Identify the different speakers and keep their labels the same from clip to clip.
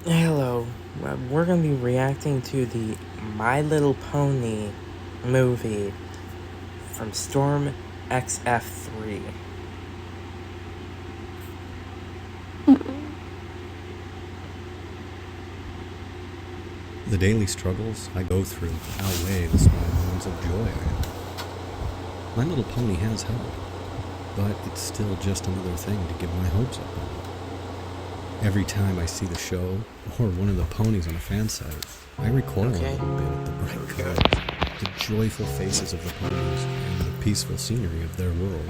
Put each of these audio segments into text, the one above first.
Speaker 1: Hello, we're gonna be reacting to the My Little Pony movie from Storm XF3.
Speaker 2: The daily struggles I go through outweigh the small moments of joy I have. My Little Pony has help, but it's still just another thing to get my hopes up on. Every time I see the show or one of the ponies on a fan site, I recoil a little bit at the bright colors, the joyful faces of the ponies, and the peaceful scenery of their world.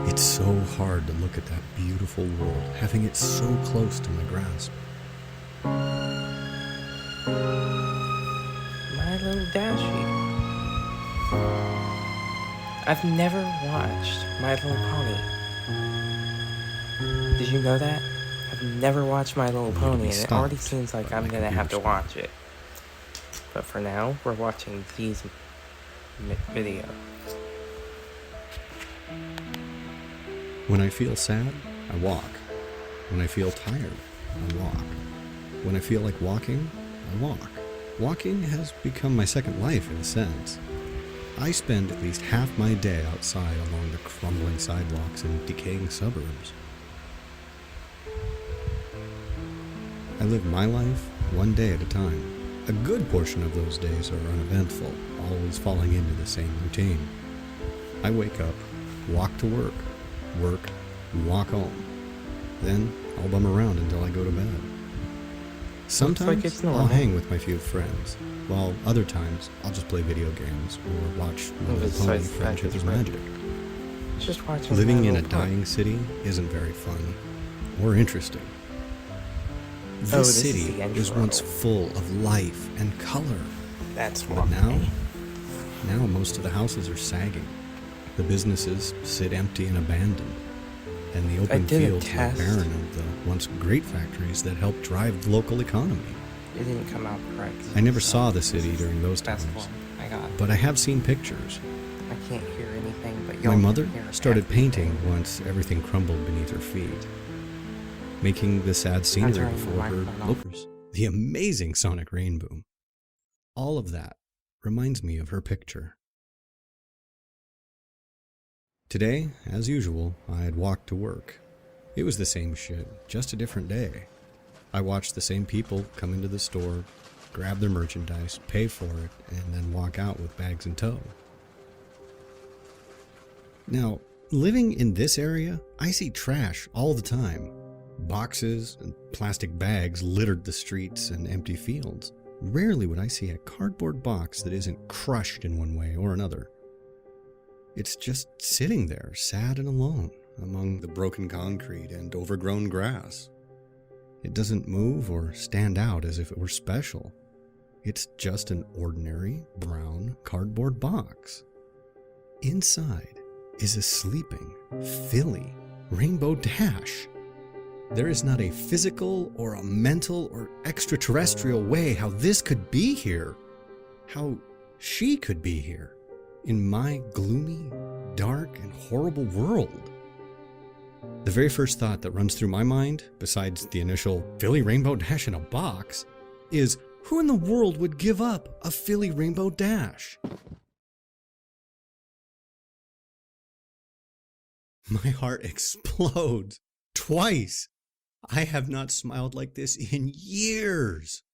Speaker 2: It's so hard to look at that beautiful world, having it so close to my grasp.
Speaker 1: My Little Dashie. I've never watched My Little Pony. Did you know that? I've never watched My Little Pony, and it already seems like I'm gonna have to watch it. But for now, we're watching these videos.
Speaker 2: When I feel sad, I walk. When I feel tired, I walk. When I feel like walking, I walk. Walking has become my second life in a sense. I spend at least half my day outside along the crumbling sidewalks and decaying suburbs. I live my life one day at a time. A good portion of those days are uneventful, always falling into the same routine. I wake up, walk to work, walk home. Then I'll bum around until I go to bed. Sometimes I'll hang with my few friends, while other times I'll just play video games or watch My Little Pony Friendship is Magic.
Speaker 1: Just watching
Speaker 2: Living in a dying city isn't very fun or interesting. This city was once full of life and color.
Speaker 1: That's
Speaker 2: But now most of the houses are sagging. The businesses sit empty and abandoned, and the open fields are barren of the once great factories that helped drive the local economy.
Speaker 1: It didn't come out correct.
Speaker 2: I never saw the city during those times, but I have seen pictures.
Speaker 1: I can't hear anything, but
Speaker 2: my mother started painting once everything crumbled beneath her feet, making the sad scenery before her lookers. The amazing Sonic Rainboom. All of that reminds me of her picture. Today, as usual, I had walked to work. It was the same shit, just a different day. I watched the same people come into the store, grab their merchandise, pay for it, and then walk out with bags in tow. Now, living in this area, I see trash all the time. Boxes and plastic bags littered the streets and empty fields. Rarely would I see a cardboard box that isn't crushed in one way or another. It's just sitting there, sad and alone, among the broken concrete and overgrown grass. It doesn't move or stand out as if it were special. It's just an ordinary brown cardboard box. Inside is a sleeping, Philly Rainbow Dash. There is not a physical or a mental or extraterrestrial way how this could be here, how she could be here. In my gloomy, dark, and horrible world. The very first thought that runs through my mind, besides the initial Philly Rainbow Dash in a box, is who in the world would give up a Philly Rainbow Dash? My heart explodes. Twice. I have not smiled like this in years.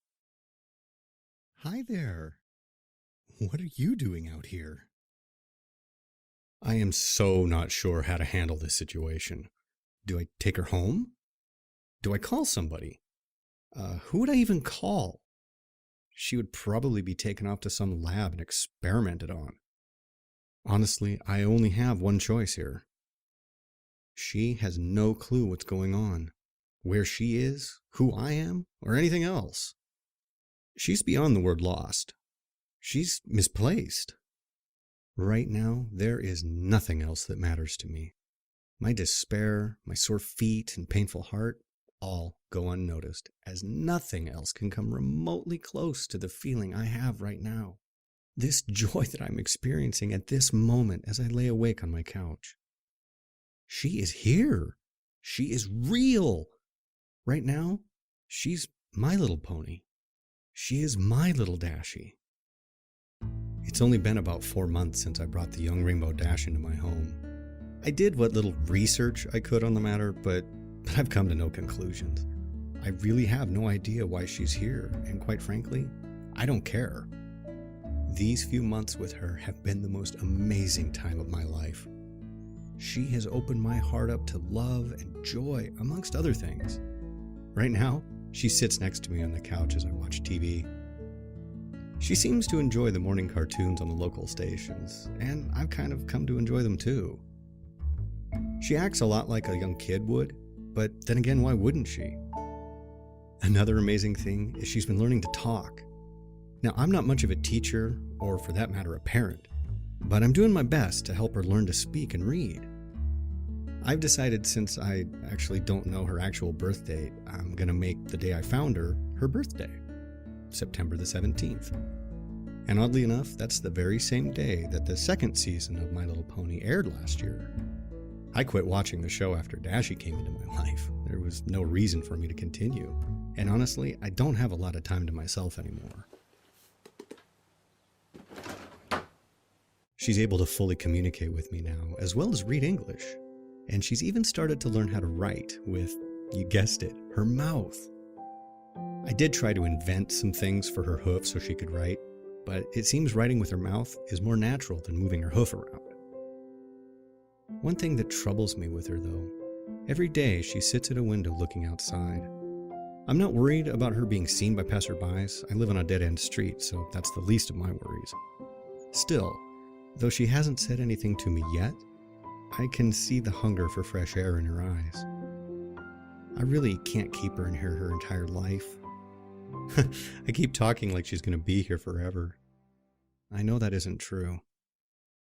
Speaker 2: Hi there. What are you doing out here? I am so not sure how to handle this situation. Do I take her home? Do I call somebody? Who would I even call? She would probably be taken off to some lab and experimented on. Honestly, I only have one choice here. She has no clue what's going on, where she is, who I am, or anything else. She's beyond the word lost. She's misplaced. Right now, there is nothing else that matters to me. My despair, my sore feet, and painful heart all go unnoticed, as nothing else can come remotely close to the feeling I have right now. This joy that I'm experiencing at this moment as I lay awake on my couch. She is here. She is real. Right now, she's My Little Pony. She is my little Dashie. It's only been about 4 months since I brought the young Rainbow Dash into my home. I did what little research I could on the matter, but I've come to no conclusions. I really have no idea why she's here, and quite frankly, I don't care. These few months with her have been the most amazing time of my life. She has opened my heart up to love and joy, amongst other things. Right now, she sits next to me on the couch as I watch TV. She seems to enjoy the morning cartoons on the local stations, and I've kind of come to enjoy them too. She acts a lot like a young kid would, but then again, why wouldn't she? Another amazing thing is she's been learning to talk. Now, I'm not much of a teacher, or for that matter, a parent, but I'm doing my best to help her learn to speak and read. I've decided, since I actually don't know her actual birth date, I'm going to make the day I found her birthday, September the 17th. And oddly enough, that's the very same day that the second season of My Little Pony aired last year. I quit watching the show after Dashie came into my life. There was no reason for me to continue. And honestly, I don't have a lot of time to myself anymore. She's able to fully communicate with me now, as well as read English. And she's even started to learn how to write with, you guessed it, her mouth. I did try to invent some things for her hoof so she could write, but it seems writing with her mouth is more natural than moving her hoof around. One thing that troubles me with her, though, every day she sits at a window looking outside. I'm not worried about her being seen by passerbys. I live on a dead-end street, so that's the least of my worries. Still, though she hasn't said anything to me yet, I can see the hunger for fresh air in her eyes. I really can't keep her in here her entire life. I keep talking like she's going to be here forever. I know that isn't true.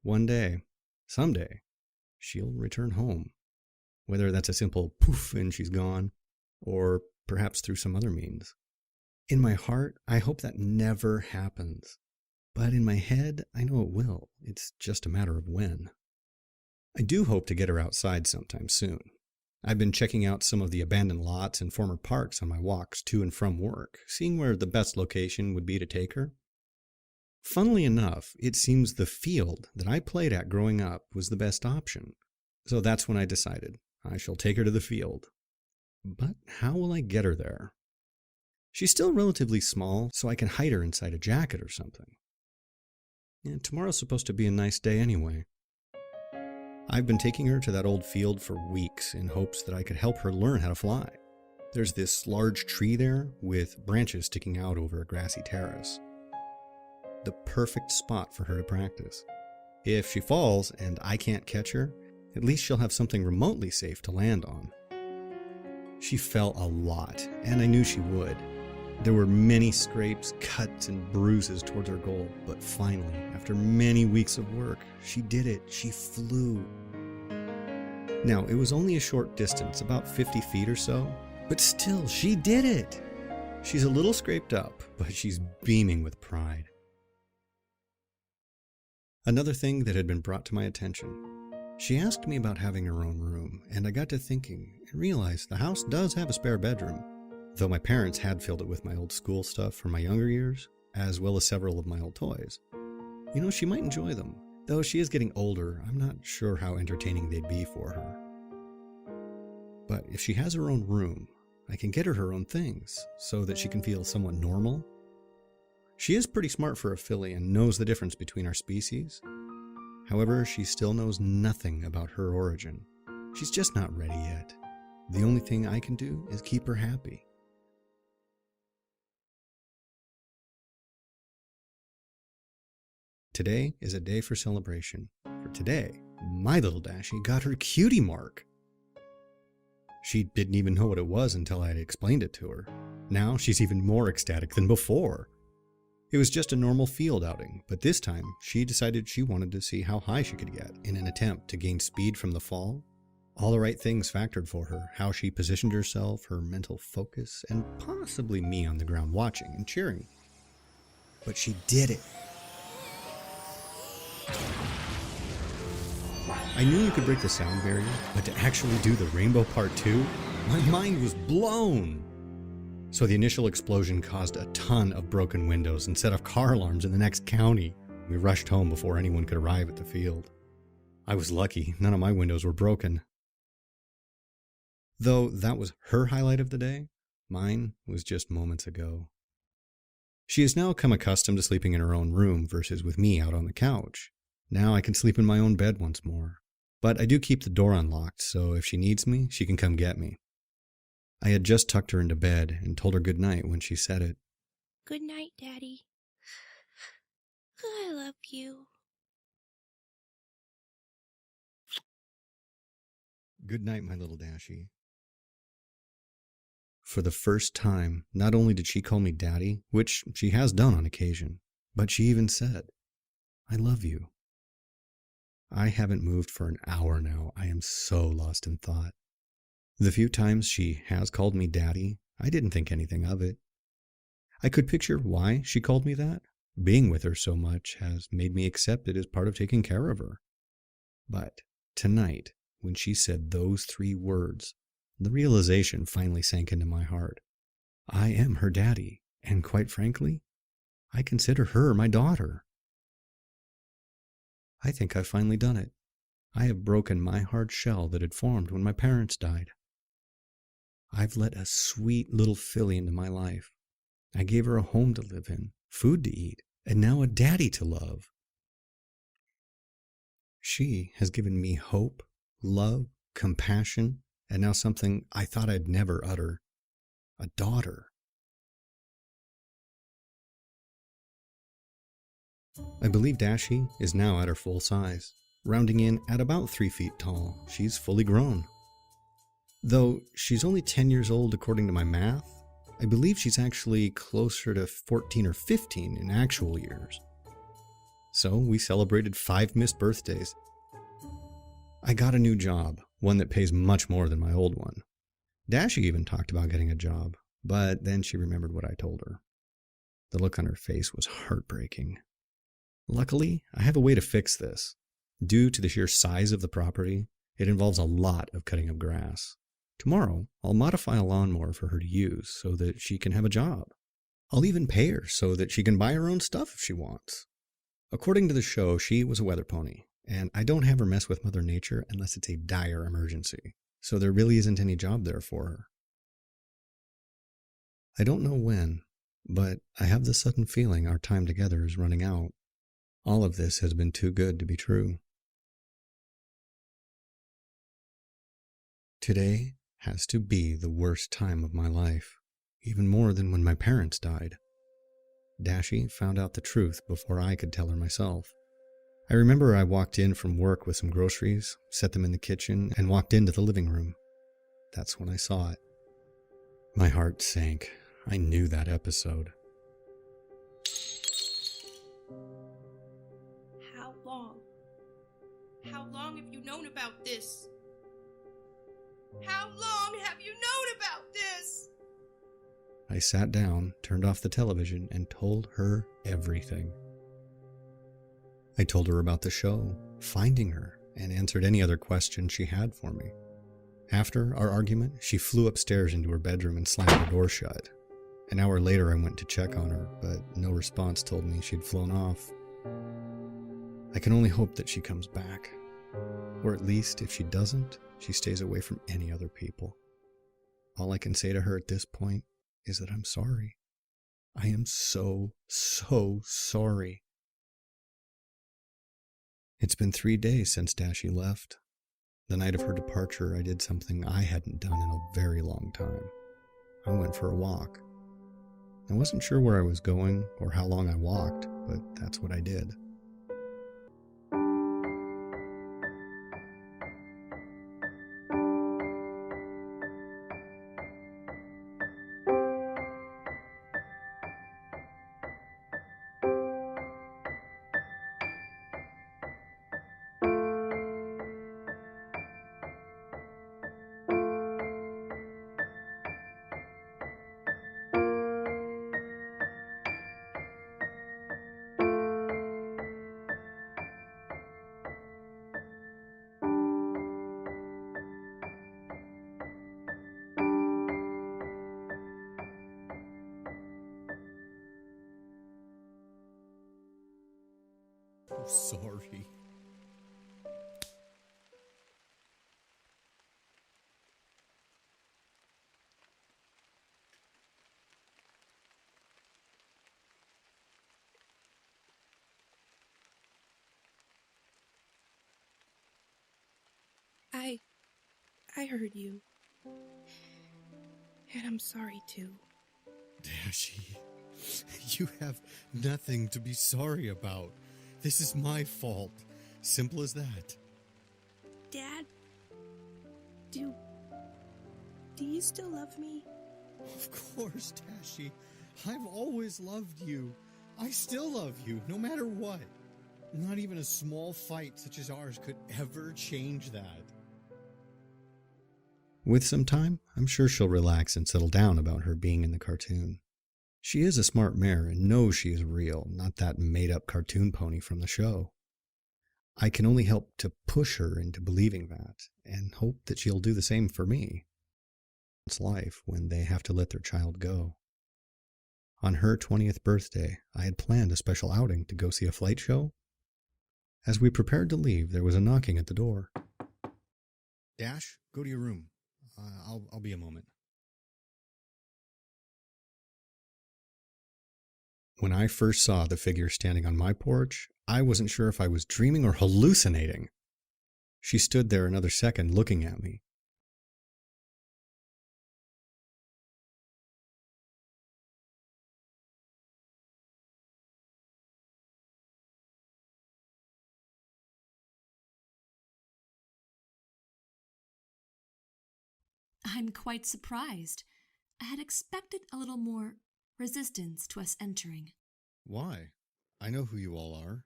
Speaker 2: One day, someday, she'll return home. Whether that's a simple poof and she's gone, or perhaps through some other means. In my heart, I hope that never happens. But in my head, I know it will. It's just a matter of when. I do hope to get her outside sometime soon. I've been checking out some of the abandoned lots and former parks on my walks to and from work, seeing where the best location would be to take her. Funnily enough, it seems the field that I played at growing up was the best option. So that's when I decided I shall take her to the field. But how will I get her there? She's still relatively small, so I can hide her inside a jacket or something. And tomorrow's supposed to be a nice day anyway. I've been taking her to that old field for weeks in hopes that I could help her learn how to fly. There's this large tree there with branches sticking out over a grassy terrace. The perfect spot for her to practice. If she falls and I can't catch her, at least she'll have something remotely safe to land on. She fell a lot, and I knew she would. There were many scrapes, cuts, and bruises towards her goal, but finally, after many weeks of work, she did it. She flew. Now, it was only a short distance, about 50 feet or so, but still, she did it. She's a little scraped up, but she's beaming with pride. Another thing that had been brought to my attention. She asked me about having her own room, and I got to thinking and realized the house does have a spare bedroom. Though my parents had filled it with my old school stuff from my younger years, as well as several of my old toys. You know, she might enjoy them. Though she is getting older, I'm not sure how entertaining they'd be for her. But if she has her own room, I can get her own things, so that she can feel somewhat normal. She is pretty smart for a filly and knows the difference between our species. However, she still knows nothing about her origin. She's just not ready yet. The only thing I can do is keep her happy. Today is a day for celebration. For today, my little Dashie got her cutie mark. She didn't even know what it was until I had explained it to her. Now she's even more ecstatic than before. It was just a normal field outing, but this time she decided she wanted to see how high she could get in an attempt to gain speed from the fall. All the right things factored for her, how she positioned herself, her mental focus, and possibly me on the ground watching and cheering. But she did it. I knew you could break the sound barrier, but to actually do the Rainbow Part 2, my mind was blown. So the initial explosion caused a ton of broken windows and set off car alarms in the next county. We rushed home before anyone could arrive at the field. I was lucky, none of my windows were broken. Though that was her highlight of the day, mine was just moments ago. She has now come accustomed to sleeping in her own room versus with me out on the couch. Now I can sleep in my own bed once more. But I do keep the door unlocked, so if she needs me, she can come get me. I had just tucked her into bed and told her good night when she said it.
Speaker 3: Good night, Daddy. I love you.
Speaker 2: Good night, my little Dashie. For the first time, not only did she call me Daddy, which she has done on occasion, but she even said, I love you. I haven't moved for an hour now. I am so lost in thought. The few times she has called me Daddy, I didn't think anything of it. I could picture why she called me that. Being with her so much has made me accept it as part of taking care of her. But tonight, when she said those 3 words, the realization finally sank into my heart. I am her daddy, and quite frankly, I consider her my daughter. I think I've finally done it. I have broken my hard shell that had formed when my parents died. I've let a sweet little filly into my life. I gave her a home to live in, food to eat, and now a daddy to love. She has given me hope, love, compassion, and now something I thought I'd never utter, a daughter. I believe Dashie is now at her full size, rounding in at about 3 feet tall. She's fully grown. Though she's only 10 years old according to my math, I believe she's actually closer to 14 or 15 in actual years. So we celebrated 5 missed birthdays. I got a new job, one that pays much more than my old one. Dashie even talked about getting a job, but then she remembered what I told her. The look on her face was heartbreaking. Luckily, I have a way to fix this. Due to the sheer size of the property, it involves a lot of cutting of grass. Tomorrow, I'll modify a lawnmower for her to use so that she can have a job. I'll even pay her so that she can buy her own stuff if she wants. According to the show, she was a weather pony, and I don't have her mess with Mother Nature unless it's a dire emergency, so there really isn't any job there for her. I don't know when, but I have the sudden feeling our time together is running out. All of this has been too good to be true. Today has to be the worst time of my life, even more than when my parents died. Dashie found out the truth before I could tell her myself. I remember I walked in from work with some groceries, set them in the kitchen, and walked into the living room. That's when I saw it. My heart sank. I knew that episode.
Speaker 3: How long? How long have you known about this? How long have you known about this?
Speaker 2: I sat down, turned off the television, and told her everything. I told her about the show, finding her, and answered any other questions she had for me. After our argument, she flew upstairs into her bedroom and slammed the door shut. An hour later, I went to check on her, but no response told me she'd flown off. I can only hope that she comes back. Or at least, if she doesn't, she stays away from any other people. All I can say to her at this point is that I'm sorry. I am so sorry. It's been 3 days since Dashie left. The night of her departure, I did something I hadn't done in a very long time. I went for a walk. I wasn't sure where I was going or how long I walked, but that's what I did. so sorry.
Speaker 3: I heard you. And I'm sorry too.
Speaker 2: Dashie, you have nothing to be sorry about. This is my fault. Simple as that.
Speaker 3: Dad, do you still love me?
Speaker 2: Of course, Dashie. I've always loved you. I still love you, no matter what. Not even a small fight such as ours could ever change that. With some time, I'm sure she'll relax and settle down about her being in the cartoon. She is a smart mare and knows she is real, not that made-up cartoon pony from the show. I can only help to push her into believing that, and hope that she'll do the same for me. It's life when they have to let their child go. On her 20th birthday, I had planned a special outing to go see a flight show. As we prepared to leave, there was a knocking at the door. Dash, go to your room. I'll be a moment. When I first saw the figure standing on my porch, I wasn't sure if I was dreaming or hallucinating. She stood there another second looking at me.
Speaker 4: I'm quite surprised. I had expected a little more resistance to us entering.
Speaker 2: Why? I know who you all are.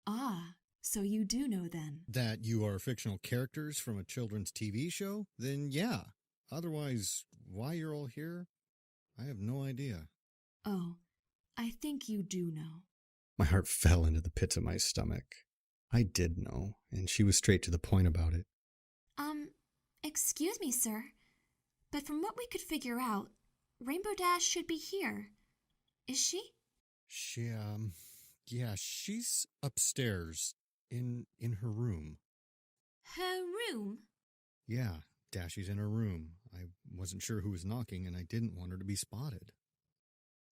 Speaker 4: Ah, so you do know then.
Speaker 2: That you are fictional characters from a children's TV show? Then yeah. Otherwise, why you're all here? I have no idea.
Speaker 4: Oh, I think you do know.
Speaker 2: My heart fell into the pits of my stomach. I did know, and she was straight to the point about it.
Speaker 4: Excuse me, sir, but from what we could figure out, Rainbow Dash should be here. Is she?
Speaker 2: Yeah, she's upstairs, in her room.
Speaker 4: Her room?
Speaker 2: Yeah, Dashie's in her room. I wasn't sure who was knocking, and I didn't want her to be spotted.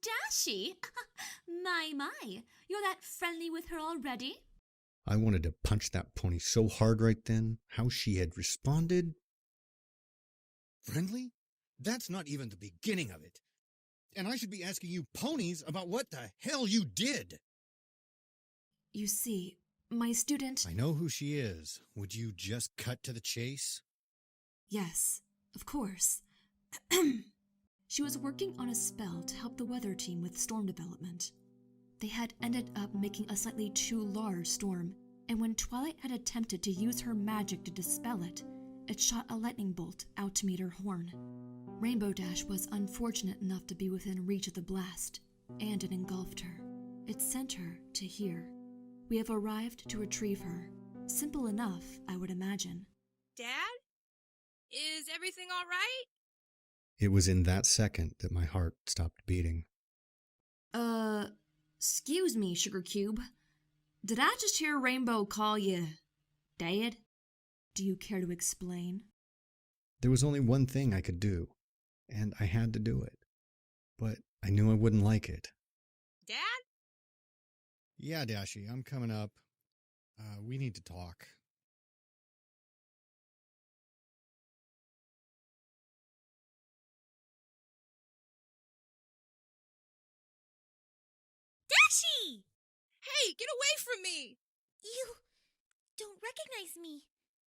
Speaker 4: Dashie? My, you're that friendly with her already?
Speaker 2: I wanted to punch that pony so hard right then. How she had responded. Friendly? That's not even the beginning of it. And I should be asking you ponies about what the hell you did.
Speaker 4: You see, my student...
Speaker 2: I know who she is. Would you just cut to the chase?
Speaker 4: Yes, of course. She was working on a spell to help the weather team with storm development. They had ended up making a slightly too large storm, and when Twilight had attempted to use her magic to dispel it, it shot a lightning bolt out to meet her horn. Rainbow Dash was unfortunate enough to be within reach of the blast, and it engulfed her. It sent her to here. We have arrived to retrieve her. Simple enough, I would imagine.
Speaker 3: Dad? Is everything all right?
Speaker 2: It was in that second that my heart stopped beating.
Speaker 4: Excuse me, Sugar Cube. Did I just hear Rainbow call you Dad? Do you care to explain?
Speaker 2: There was only one thing I could do, and I had to do it. But I knew I wouldn't like it.
Speaker 3: Dad?
Speaker 2: Yeah, Dashie, I'm coming up. We need to talk.
Speaker 3: Dashie! Hey, get away from me!
Speaker 5: You don't recognize me,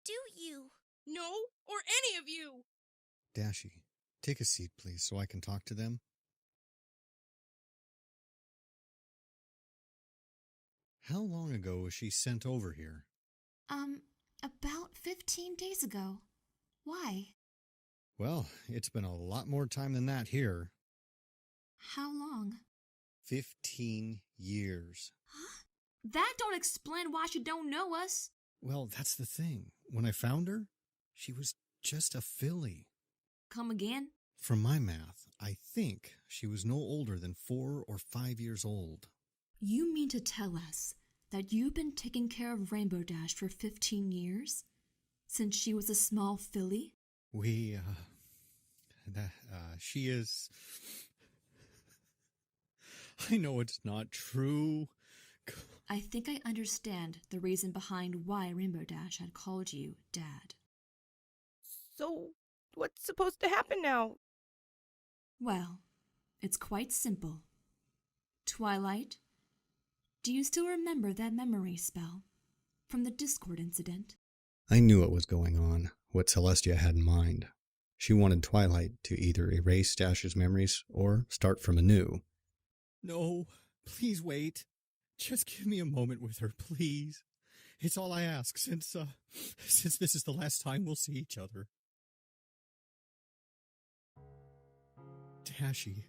Speaker 5: do you?
Speaker 3: No, or any of you!
Speaker 2: Dashie, take a seat, please, so I can talk to them. How long ago was she sent over here?
Speaker 4: About 15 days ago. Why?
Speaker 2: Well, it's been a lot more time than that here.
Speaker 4: How long?
Speaker 2: 15 years.
Speaker 4: Huh? That don't explain why she don't know us.
Speaker 2: Well, that's the thing. When I found her, she was just a filly.
Speaker 4: Come again?
Speaker 2: From my math, I think she was no older than 4 or 5 years old.
Speaker 4: You mean to tell us that you've been taking care of Rainbow Dash for 15 years? Since she was a small filly?
Speaker 2: She is... I know it's not true.
Speaker 4: I think I understand the reason behind why Rainbow Dash had called you Dad.
Speaker 3: So, what's supposed to happen now?
Speaker 4: Well, it's quite simple. Twilight, do you still remember that memory spell from the Discord incident?
Speaker 2: I knew what was going on, what Celestia had in mind. She wanted Twilight to either erase Dash's memories or start from anew. No, please wait. Just give me a moment with her, please. It's all I ask since this is the last time we'll see each other. Dashie,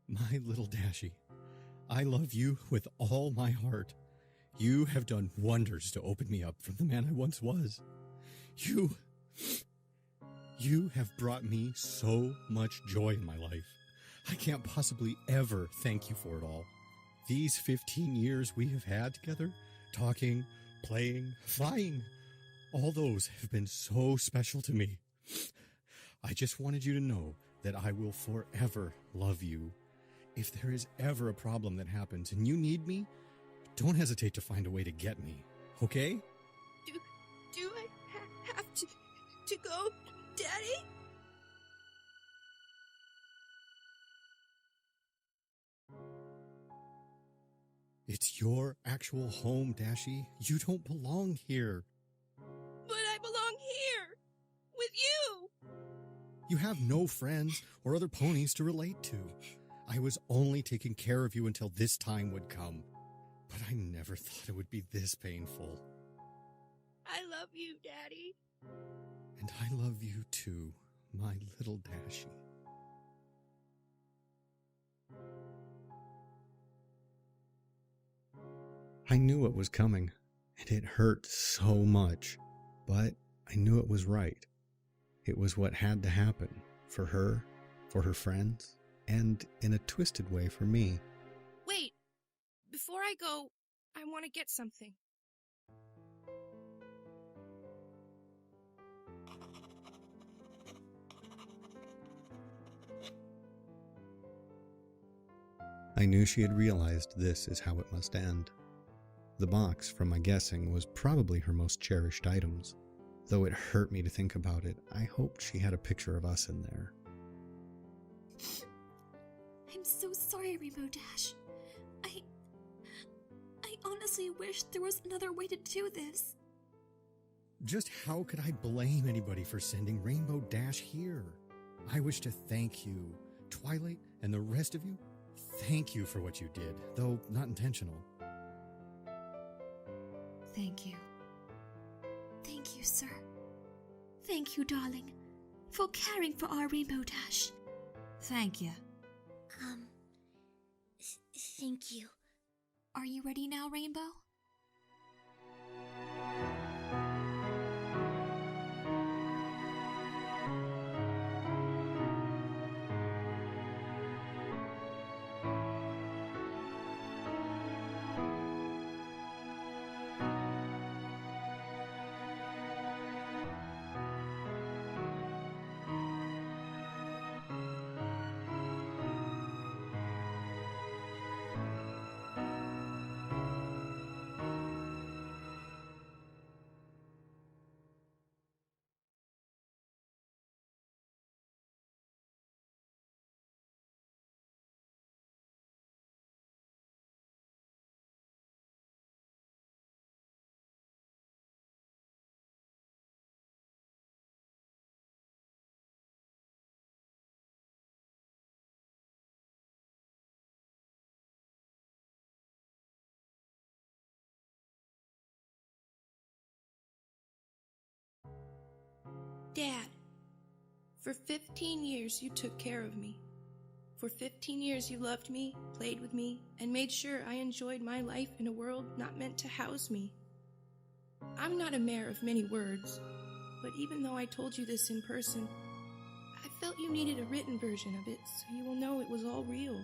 Speaker 2: my little Dashie, I love you with all my heart. You have done wonders to open me up from the man I once was. You have brought me so much joy in my life. I can't possibly ever thank you for it all. These 15 years we have had together, talking, playing, flying, all those have been so special to me. I just wanted you to know that I will forever love you. If there is ever a problem that happens and you need me, don't hesitate to find a way to get me, okay?
Speaker 3: Do I have to go, Daddy?
Speaker 2: It's your actual home, Dashie. You don't belong here.
Speaker 3: But I belong here, with you.
Speaker 2: You have no friends or other ponies to relate to. I was only taking care of you until this time would come. But I never thought it would be this painful.
Speaker 3: I love you, Daddy.
Speaker 2: And I love you too, my little Dashie. I knew it was coming, and it hurt so much, but I knew it was right. It was what had to happen for her, for her friends, and in a twisted way for me.
Speaker 3: Wait, before I go, I want to get something.
Speaker 2: I knew she had realized this is how it must end. The box, from my guessing, was probably her most cherished items. Though it hurt me to think about it, I hoped she had a picture of us in there.
Speaker 4: I'm so sorry, Rainbow Dash. I honestly wish there was another way to do this.
Speaker 2: Just how could I blame anybody for sending Rainbow Dash here? I wish to thank you, Twilight, and the rest of you. Thank you for what you did, though not intentional.
Speaker 4: Thank you. Thank you, sir. Thank you, darling, for caring for our Rainbow Dash. Thank you.
Speaker 5: Thank you.
Speaker 4: Are you ready now, Rainbow?
Speaker 3: Dad, for 15 years you took care of me. For 15 years you loved me, played with me, and made sure I enjoyed my life in a world not meant to house me. I'm not a mare of many words, but even though I told you this in person, I felt you needed a written version of it so you will know it was all real.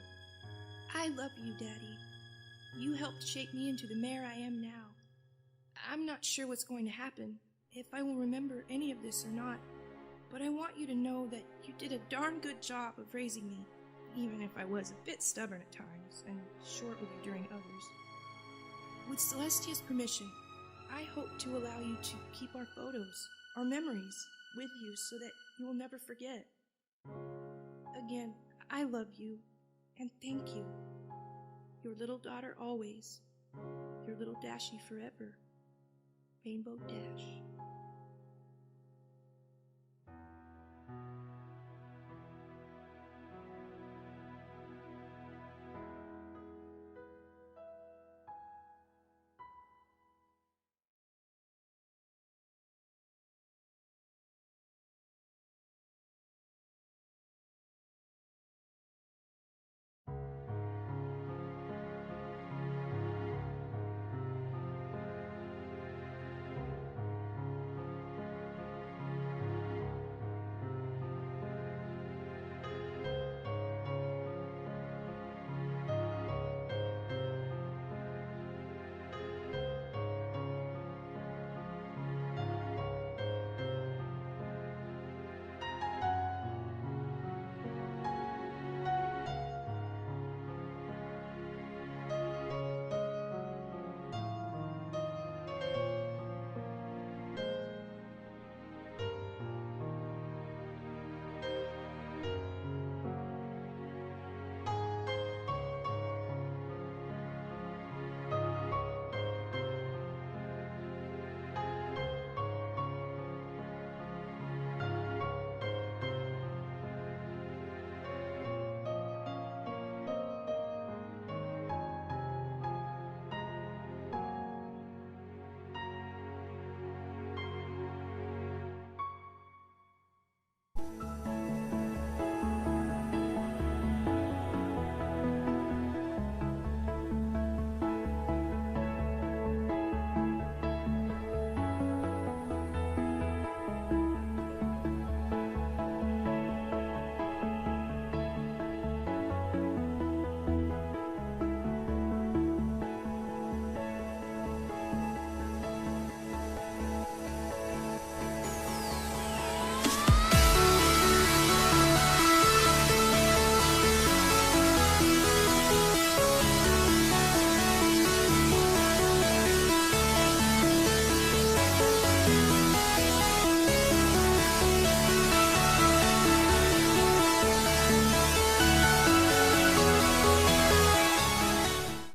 Speaker 3: I love you, Daddy. You helped shape me into the mayor I am now. I'm not sure what's going to happen, if I will remember any of this or not, but I want you to know that you did a darn good job of raising me, even if I was a bit stubborn at times and short with you during others. With Celestia's permission, I hope to allow you to keep our photos, our memories, with you so that you will never forget. Again, I love you, and thank you. Your little daughter always. Your little Dashie forever. Rainbow Dash.